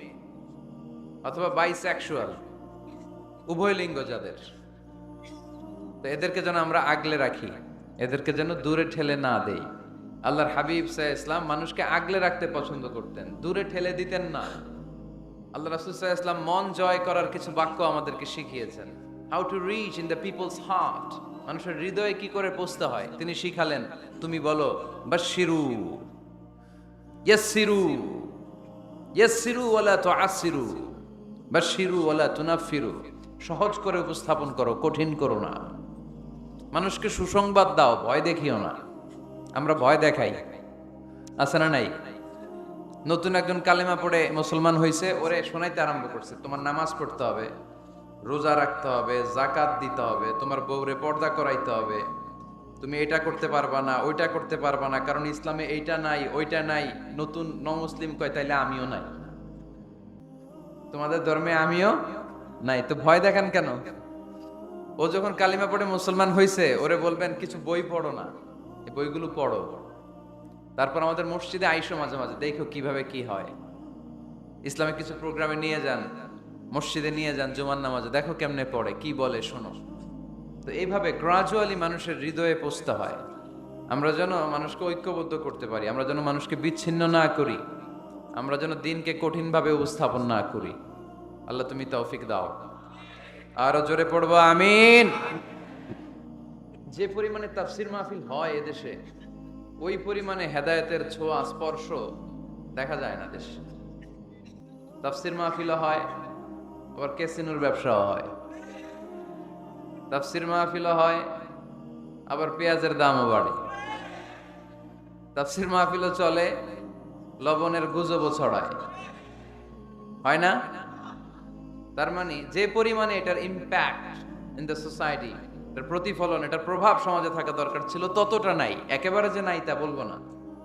Speaker 2: অথবা বাইসেক্সুয়াল, উভয় লিঙ্গ যাদের। তো এদেরকে যেন আমরা আগলে রাখি, এদেরকে যেন দূরে ঠেলে না দেই। আল্লাহর হাবিব সাল্লাল্লাহু আলাইহি ওয়াসাল্লাম মানুষকে আগলে রাখতে পছন্দ করতেন, দূরে ঠেলে দিতেন না। আল্লাহ রাসূল সাল্লাল্লাহু আলাইহি ওয়াসাল্লাম মন জয় করার কিছু বাক্য আমাদেরকে শিখিয়েছেন, how to reach in the people's heart, মানুষের হৃদয়ে কি করে পৌঁছতে হয় তিনি শিখালেন। তুমি বলো বাশশিরু ইয়াসসিরু, ইয়াসসিরু ওয়ালা তুআসসিরু, বাশশিরু ওয়ালা তুনাফফিরু, সহজ করে উপস্থাপন করো, কঠিন করো না। মানুষকে সুসংবাদ দাও, ভয় দেখিও না। আমরা ভয় দেখাই, আছে না নাই? নতুন একজন কালেমা পড়ে মুসলমান হয়েছে, ওরে শোনাইতে আরম্ভ করছে, তোমার নামাজ পড়তে হবে, রোজা রাখতে হবে, যাকাত দিতে হবে, তোমার বউরে পর্দা করাইতে হবে, তুমি এটা করতে পারবা না, ওইটা করতে পারবা না, কারণ ইসলামে এইটা নাই ওইটা নাই। নতুন মুসলিম কয় তাইলে আমিও নাই, তোমাদের ধর্মে আমিও নাই, তো ভয় দেখান কেন? ও যখন কালিমা পড়ে মুসলমান হয়েছে, ওরে বলবেন কিছু বই পড়ো না, এই বইগুলো পড়ো। তারপর আমাদের মসজিদে আইসো মাঝে মাঝে, দেখো কিভাবে কি হয়। ইসলামিক কিছু প্রোগ্রামে নিয়ে যান, মসজিদে নিয়ে যান, জুমার নামাজে দেখো কেমনে পড়ে, কি বলে শোনো। তো এইভাবে গ্রাজুয়ালি মানুষের হৃদয়ে পৌঁছতে হয়। আমরা যেন মানুষকে ঐক্যবদ্ধ করতে পারি, আমরা যেন মানুষকে বিচ্ছিন্ন না করি, আমরা যেন দিনকে কঠিনভাবে উপস্থাপন না করি। আল্লাহ তুমি তৌফিক দাও। আরো জোরে পড়বো আমিন। যে পরিমাণে তাফসির মাহফিল হয় এদেশে, ওই পরিমাণে হেদায়েতের ছোঁয়া স্পর্শ দেখা যায় না দেশে। তাফসির মাহফিলও হয়, আবার ক্যাসিনোর ব্যবসাও হয়। তাফসির মাহফিলও হয়, আবার পেঁয়াজের দামও বাড়ে। তাফসির মাহফিলও চলে, লবণের গুজবও ছড়ায়, হয় না? তার মানে যে পরিমাণে এটার ইম্প্যাক্ট ইন দ্য সোসাইটি, এটার প্রতিফলন, এটার প্রভাব সমাজে থাকা দরকার ছিল, ততটা নাই। একেবারে যে নাই তা বলবো না,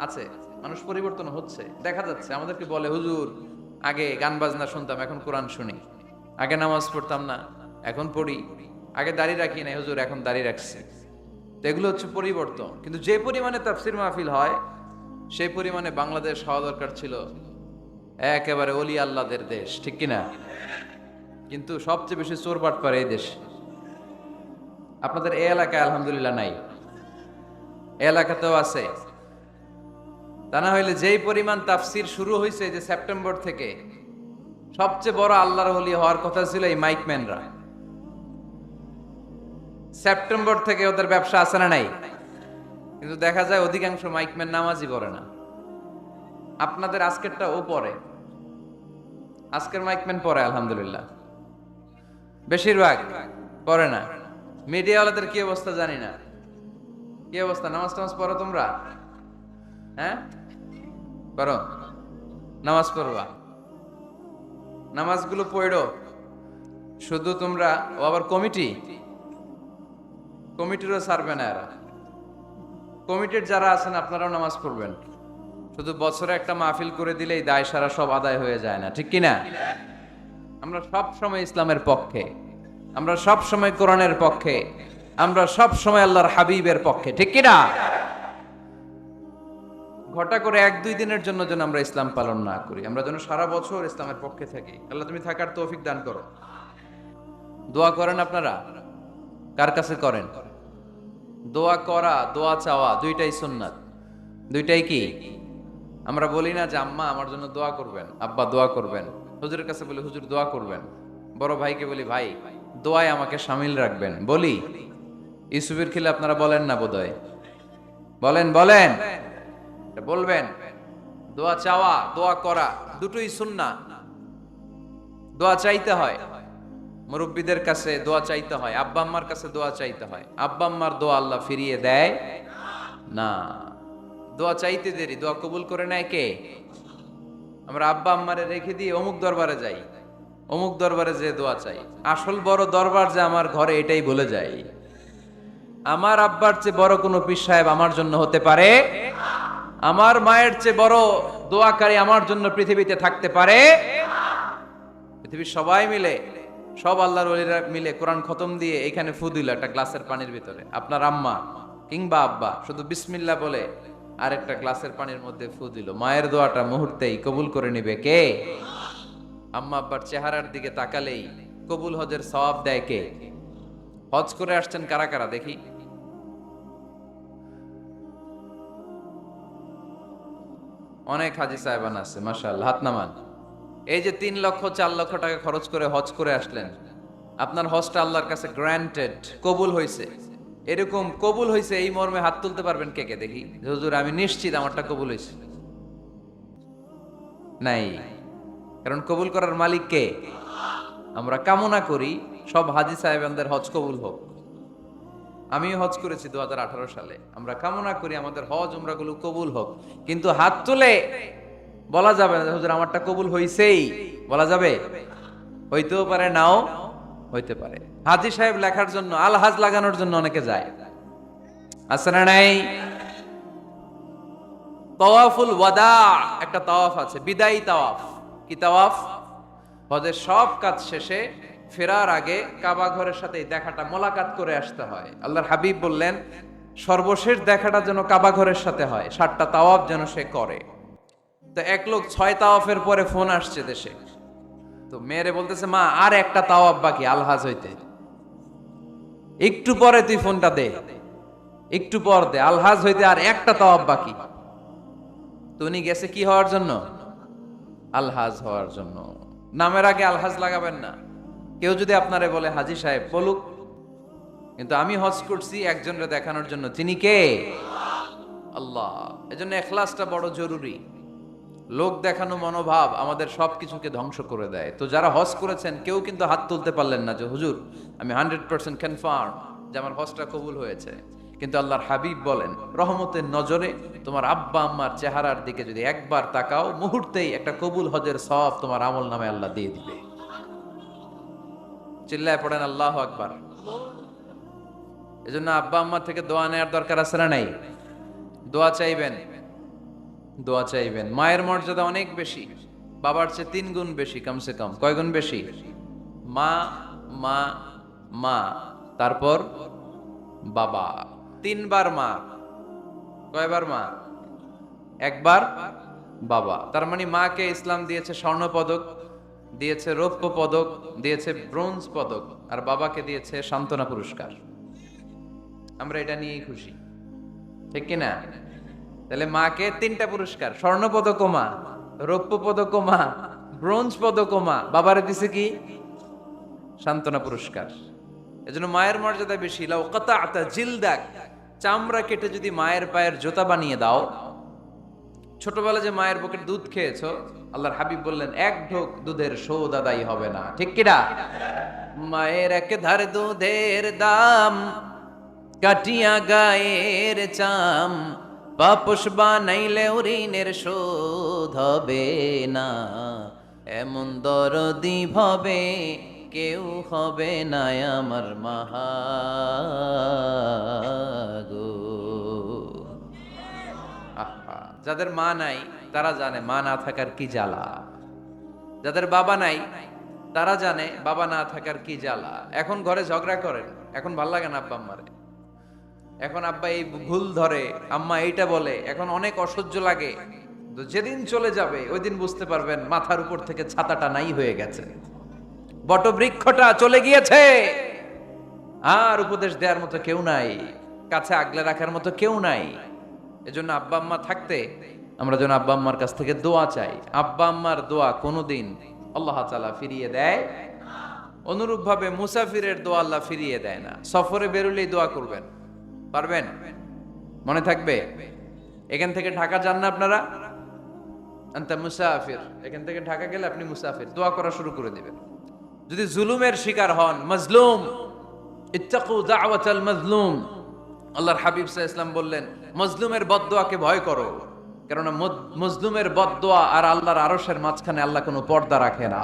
Speaker 2: আছে। মানুষ পরিবর্তন হচ্ছে, দেখা যাচ্ছে। আমাদেরকে বলে হুজুর আগে গান বাজনা শুনতাম, এখন কোরআন শুনি। আগে নামাজ পড়তাম না, এখন পড়ি। আগে দাড়ি রাখি নাই হুজুর, এখন দাড়ি রাখছি। তো এগুলো হচ্ছে পরিবর্তন। কিন্তু যে পরিমাণে তাফসির মাহফিল হয়, সেই পরিমাণে বাংলাদেশ হওয়া দরকার ছিল একেবারে ওলি আল্লাহদের দেশ, ঠিক কিনা? কিন্তু সবচেয়ে বেশি চোর বাটপার এই দেশ। আপনাদের এই এলাকায় আলহামদুলিল্লাহ নাই, এই এলাকাতেও আছে। তা না হইলে যেই পরিমাণ তাফসির শুরু হয়েছে যে সেপ্টেম্বর থেকে, সবচেয়ে বড় আল্লাহর ওলি হওয়ার কথা ছিল এই মাইকম্যানরা। সেপ্টেম্বর থেকে ওদের ব্যবসা আছে না নাই? কিন্তু দেখা যায় অধিকাংশ মাইকম্যান নামাজই পড়ে না। আপনাদের আজকেরটা ও পড়ে, আজকের মাইকম্যান পড়ে আলহামদুলিল্লাহ, বেশিরভাগ পড়ে না। মিডিয়াওয়ালাদের কি অবস্থা জানি না, কি অবস্থা? নামাজ টামাজ পড়ো তোমরা? হ্যাঁ পড়ো, নামাজ পড়বা, নামাজগুলো পড়ো। শুধু তোমরা, ও আবার কমিটিরও ছাড়বে না এরা। কমিটির যারা আছেন আপনারাও নামাজ পড়বেন। শুধু বছরে একটা মাহফিল করে দিলেই দায় সারা সব আদায় হয়ে যায় না, ঠিক কিনা? আমরা সব সময় ইসলামের পক্ষে, আমরা সব সময় কোরআনের পক্ষে, আমরা সব সময় আল্লাহর হাবিবের পক্ষে, ঠিক কিনা? ঘটা করে 1-2 দিনের জন্য যেন আমরা ইসলাম পালন না করি, আমরা যেন সারা বছর ইসলামের পক্ষে থাকি। আল্লাহ তুমি থাকার তৌফিক দান করো। দোয়া করেন আপনারা? কার কাছে করেন? দোয়া করা, দোয়া চাওয়া দুইটাই সুন্নাত। দুইটাই কি? আমরা বলি না যে আম্মা আমার জন্য দোয়া করবেন, আব্বা দোয়া করবেন। হুজুরের কাছে বলি হুজুর দোয়া করবেন। বড় ভাইকে বলি ভাই দোয়ায় আমাকে শামিল রাখবেন। বলি ইউসুফের খিলে আপনারা বলেন না বোধহয়? বলেন বলবেন। দোয়া চাওয়া, দোয়া করা দুটোই সুন্নাহ। দোয়া চাইতে হয়, মুরব্বীদের কাছে দোয়া চাইতে হয়, আব্বা আম্মার কাছে দোয়া চাইতে হয়। আব্বা আম্মার দোয়া আল্লাহ ফিরিয়ে দেয় না। দোয়া চাইতে দেরি, দোয়া কবুল করে নেয় কে? আমরা আব্বা আম্মারে রেখে দিয়ে অমুক দরবারে যাই, অমুক দরবারে যে দোয়া চাই। আসল বড় দরবার যে আমার ঘরে, এটাই ভুলে যাই। আমার আব্বার চেয়ে বড় কোনো পীর সাহেব আমার জন্য হতে পারে, আমার মায়ের চেয়ে বড় দোয়াকারী আমার জন্য পৃথিবীতে থাকতে পারে। পৃথিবীর সবাই মিলে, সব আল্লাহর ওলিরা মিলে কোরআন খতম দিয়ে এখানে ফু দিল একটা গ্লাসের পানির ভিতরে। আপনার আম্মা কিংবা আব্বা শুধু বিসমিল্লাহ বলে আর একটা গ্লাসের পানির মধ্যে ফু দিল, মায়ের দোয়াটা মুহূর্তেই কবুল করে নিবে কে? আম্মা আব্বার চেহারার দিকে তাকালেই কবুল হজের সওয়াব দেয় কে? হজ করে আসছেন কারা কারা দেখি? অনেক হাজি সাহেবান আছে মাশাআল্লাহ, হাত নামান। এই যে 3 লক্ষ 4 লক্ষ টাকা খরচ করে হজ করে আসলেন, আপনার হজটা আল্লাহর কাছে গ্র্যান্টেড, কবুল হয়েছে। এরকম কবুল হয়েছে এই মর্মে হাত তুলতে পারবেন কে কে দেখি? হুজুর আমি নিশ্চিত আমারটা কবুল হয়েছে। নাই, কারণ কবুল করার মালিক কে? আমরা কামনা করি সব হাজি সাহেবানদের হজ কবুল হোক। আমিও হজ করেছি 2018 সালে। আমরা কামনা করি আমাদের হজ উমরাগুলো কবুল হোক, কিন্তু হাত তুলে বলা যাবে না হুজুর আমারটা কবুল হইছেই, বলা যাবে? হইতেও পারে, নাও হইতে পারে। হাজি সাহেব লেখার জন্য, আল হাজ লাগানোর জন্য অনেকে যায়, আছে না নাই? তাওয়াফুল ওয়াদা একটা তাওয়াফ আছে, বিদায়ী তাওয়াফ। কি তাওয়াফ? হজের সব কাজ শেষে ফেরার আগে কাবা ঘরের সাথে দেখাটা, মোলাকাত করে আসতে হয়। আল্লাহর হাবিব বললেন সর্বশেষ দেখাটা যেন কাবা ঘরের সাথে হয়, 7টা তাওয়াফ যেন সে করে। তো এক লোক 6 তাওয়াফের পরে ফোন আসছে দেশে, তো মেয়েরে বলতেছে মা আর একটা তাওয়াফ বাকি আলহাজ হইতে, একটু পরে তুই ফোনটা দে, একটু পর দে, আলহাজ হইতে আর একটা তাওয়াফ বাকি। তো উনি গেছে কি হওয়ার জন্য? আলহাজ হওয়ার জন্য। নামের আগে আলহাজ লাগাবেন না। কেউ যদি আপনারে বলে হাজি সাহেব, বলুক, কিন্তু আমি হজ করছি একজনরে দেখানোর জন্য। তিনি কে? আল্লাহ। এজন্য ইখলাসটা বড় জরুরি। লোক দেখানো মনোভাব আমাদের সবকিছুকে ধ্বংস করে দেয়। তো যারা হজ করেছেন কেউ কিন্তু হাত তুলতে পারলেন না যে হুজুর আমি 100% কনফার্ম যে আমার হজটা কবুল হয়েছে। কিন্তু আল্লাহর হাবিব বলেন রহমতের নজরে তোমার আব্বা আম্মার চেহারার দিকে যদি একবার তাকাও, মুহূর্তেই একটা কবুল হজের সওয়াব তোমার আমল নামে আল্লাহ দিয়ে দিবে। চিল্লায় পড়েন আল্লাহু আকবার। এজন্য আব্বা আম্মা থেকে দোয়া নেওয়ার দরকার আছে না নাই? দোয়া চাইবেন, দোয়া চাইবেন। মায়ের মর্যাদা অনেক বেশি, বাবার চেয়ে 3 গুণ বেশি, কমসে কম। কয় গুণ বেশি? মা মা মা, তারপর বাবা। 3 বার মা। কয়বার মা? একবার বাবা। তার মানে মাকে ইসলাম দিয়েছে স্বর্ণ পদক, দিয়েছে রৌপ্য পদক, দিয়েছে ব্রোঞ্জ পদক, আর বাবাকে দিয়েছে সান্ত্বনা পুরস্কার। আমরা এটা নিয়েই খুশি, ঠিক কিনা? তাহলে মাকে 3টা পুরস্কার, স্বর্ণ পদক মা, রৌপ্য পদক মা, ব্রোঞ্জ পদক মা, বাবারে দিছে কি? সান্ত্বনা পুরস্কার। এজন্য মায়ের মর্যাদা বেশি। লাউ কাতাআতা জিলদাক, চামড়া কেটে যদি মায়ের পায়ের জুতা বানিয়ে দাও। ছোটবেলা যে মায়ের বুকের দুধ খেয়েছো, আল্লাহর হাবিব বললেন 1 ঢোক দুধের শোধ আদায় হবে না, ঠিক কিনা? মায়ের এক ধার দুধের দাম, কাটিয়া গায়ের চাম, পাপস বানাইলে ঋণের শোধ হবে না, এমন দরদি ভাবে কেউ হবে না আমার মাহাগো। আহা, যাদের মা নাই তারা জানে মা না থাকার কি জ্বালা। যাদের বাবা নাই তারা জানে বাবা না থাকার কি জ্বালা। এখন ঘরে ঝগড়া করেন, এখন ভাল লাগে না আব্বা আম্মারে, এখন আব্বা এই ভুল ধরে, আম্মা এইটা বলে, এখন অনেক অসহ্য লাগে। তো যেদিন চলে যাবে ওই দিন বুঝতে পারবেন মাথার উপর থেকে ছাতাটা নাই হয়ে গেছে, বটবৃক্ষটা চলে গিয়েছে, আর উপদেশ দেওয়ার মতো কেউ নাই, কাছে আগলে রাখার মতো কেউ নাই। এজন্য আব্বা আম্মা থাকতে আমরা যেন আব্বা আম্মার কাছ থেকে দোয়া চাই। আব্বা আম্মার দোয়া কোনোদিন আল্লাহ তাআলা ফিরিয়ে দেয়। অনুরূপ ভাবে মুসাফিরের দোয়া আল্লাহ ফিরিয়ে দেয় না। সফরে বেরোলেই দোয়া করবেন, পারবেন? মনে থাকবে? এখান থেকে ঢাকা যান না আপনারা, আনতা মুসাফির, এখান থেকে ঢাকা গেলে আপনি মুসাফির, দোয়া করা শুরু করে দিবেন। যদি জুলুমের শিকার হন, মাজলুম, ইত্তাকু দাওয়াতাল মাজলুম, আল্লাহর হাবিব সাল্লাল্লাহু আলাইহি ওয়াসাল্লাম বললেন মাজলুমের বদদোয়াকে ভয় করো, কেননা মাজলুমের বদদোয়া আর আল্লাহর আরশের মাঝখানে আল্লাহ কোনো পর্দা রাখে না।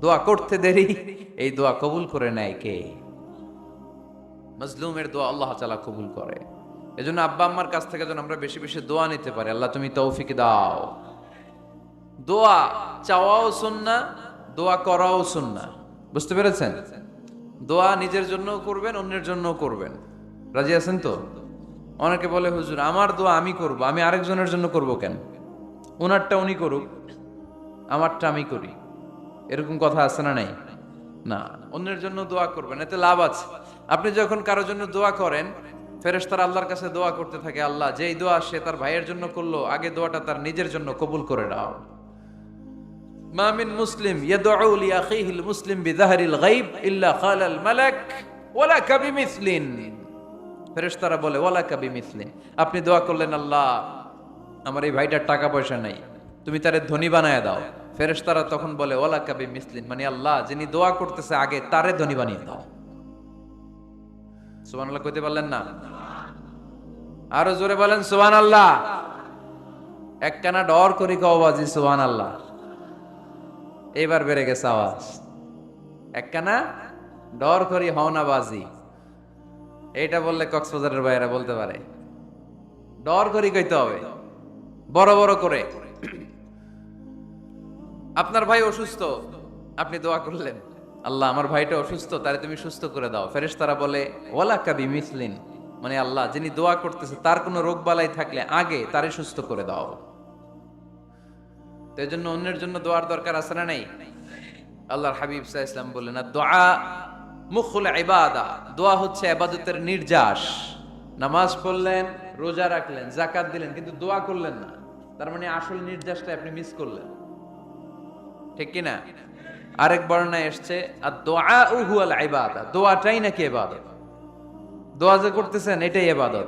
Speaker 2: দোয়া করতে দেরি, এই দোয়া কবুল করে নেয় কে? মাজলুমের দোয়া আল্লাহ তাআলা কবুল করে। এজন্য আব্বা আম্মার কাছ থেকে যেন আমরা বেশি বেশি দোয়া নিতে পারি। আল্লাহ তুমি তৌফিক দাও। দোয়া চাওয়াও সুন্নাহ, দোয়া করাও সুন্নাহ। বুঝতে পেরেছেন? দোয়া নিজের জন্যও করবেন, অন্যের জন্যও করবেন। রাজি আছেন তো? অনেকে বলে হুজুর আমার দোয়া আমি করব, আমি আরেকজনের জন্য করব কেন? ওনারটা উনি করুক, আমারটা আমি করি, এরকম কথা আছে না নাই? না, অন্যের জন্য দোয়া করবেন, এতে লাভ আছে। আপনি যখন কারোর জন্য দোয়া করেন, ফেরেশতারা আল্লাহর কাছে দোয়া করতে থাকে, আল্লাহ যেই দোয়া সে তার ভাইয়ের জন্য করলো, আগে দোয়াটা তার নিজের জন্য কবুল করে দাও। মা মিন মুসলিম ইয়াদউ লি আখিহিল মুসলিম বিযাহরিল গায়ব ইল্লা ক্বালাল মালাক ওয়ালাকা বিমিসলিন। ফেরেশতারা বলে ওয়ালাকা বিমিসলিন, আপনি দোয়া করলেন আল্লাহ আমার এই ভাইটার টাকা পয়সা নাই, তুমি তারে ধনী বানায় দাও। ফেরেশতারা তখন বলে ওয়ালাকা বিমিসলিন, মানে আল্লাহ যিনি দোয়া করতেছে আগে তারে ধনী বানিয়ে দাও। সুবহানাল্লাহ কইতে পারলেন না? আরো জোরে বলেন সুবহানাল্লাহ। একখানা ডর করি কও বাজি সুবহানাল্লাহ। এবার বেড়ে গেছে আওয়াজ। একখানা ডর করি হও না বাজি, এইটা বললে কক্সবাজারের ভাইয়েরা বলতে পারে। ডর করি কইতে হবে বড় বড় করে। আপনার ভাই অসুস্থ, আপনি দোয়া করলেন আল্লাহ আমার ভাইটা অসুস্থ, তারে তুমি সুস্থ করে দাও। ফেরেশতারা বলে ওয়ালাকা বিমিসলিন, মানে আল্লাহ যিনি দোয়া করতেছে তার কোনো রোগ বালাই থাকলে আগে তারে সুস্থ করে দাও। তো এই জন্য অন্যের জন্য দোয়ার দরকার আছে না নাই? আল্লাহর হাবিব সাল্লাল্লাহু আলাইহি ওয়াসাল্লাম বললেন দোয়া মুখুল ইবাদা, দোয়া হচ্ছে ইবাদতের নির্যাস। নামাজ পড়লেন, রোজা রাখলেন, যাকাত দিলেন, কিন্তু দোয়া করলেন না, তার মানে আসল নির্যাসটা আপনি মিস করলেন, ঠিক কি না? আরেক বর্ণনায় এসেছে আদ-দুআ হুয়াল ইবাদা, দোয়াটাই নাকি ইবাদত। দোয়া যে করতেছেন এটাই ইবাদত।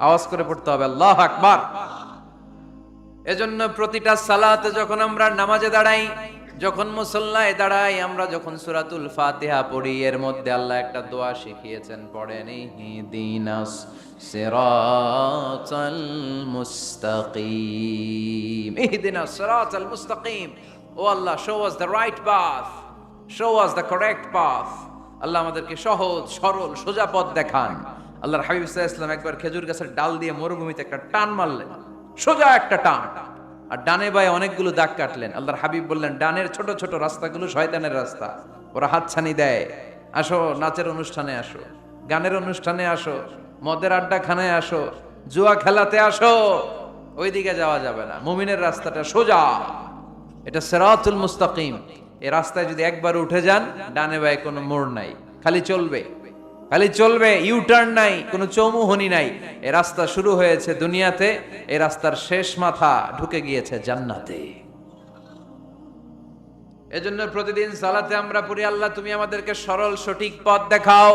Speaker 2: আওয়াজ করে পড়তে হবে আল্লাহু আকবার। এজন্য প্রতিটা সালাতে যখন আমরা নামাজে দাঁড়াই, যখন মুসল্লায় দাঁড়াই, আমরা যখন সূরাতুল ফাতিহা পড়ি, এর মধ্যে আল্লাহ একটা দোয়া শিখিয়েছেন, পড়েন ইহদিনাস সিরাতাল মুস্তাকিম। ইহদিনাস সিরাতাল মুস্তাকিম, ও আল্লাহ show us the right path, show us the correct path। আল্লাহ আমাদেরকে সহজ সরল সোজা পথ দেখান। আল্লাহর হাবিব সাল্লাল্লাহু আলাইহি ওয়াসাল্লাম একবার খেজুর গাছের ডাল দিয়ে মরুভূমিতে একটা টান মারলেন, সোজা একটা টান, আর ডানে বায়ে অনেকগুলো দাগ কাটলেন। আল্লাহর হাবিব বললেন ডানের ছোট ছোট রাস্তাগুলো শয়তানের রাস্তা, ওরা হাতছানি দেয়। আসো নাচের অনুষ্ঠানে আসো, গানের অনুষ্ঠানে আসো, মদের আড্ডাখানায় আসো, জুয়া খেলাতে আসো, ওইদিকে যাওয়া যাবে না। মুমিনের রাস্তাটা সোজা, এটা সিরাতুল মুস্তাকিম। এই রাস্তায় যদি একবার উঠে যান, ডানে বায়ে কোনো মোড় নাই, খালি চলবে, খালি চলবে, ইউটার্ন নাই, কোনো চৌমুহনী নাই। এই রাস্তা শুরু হয়েছে দুনিয়াতে, এই রাস্তার শেষ মাথা ঢুকে গিয়েছে জান্নাতে। এজন্য প্রতিদিন সালাতে আমরা পড়ি, আল্লাহ তুমি আমাদেরকে সরল সঠিক পথ দেখাও।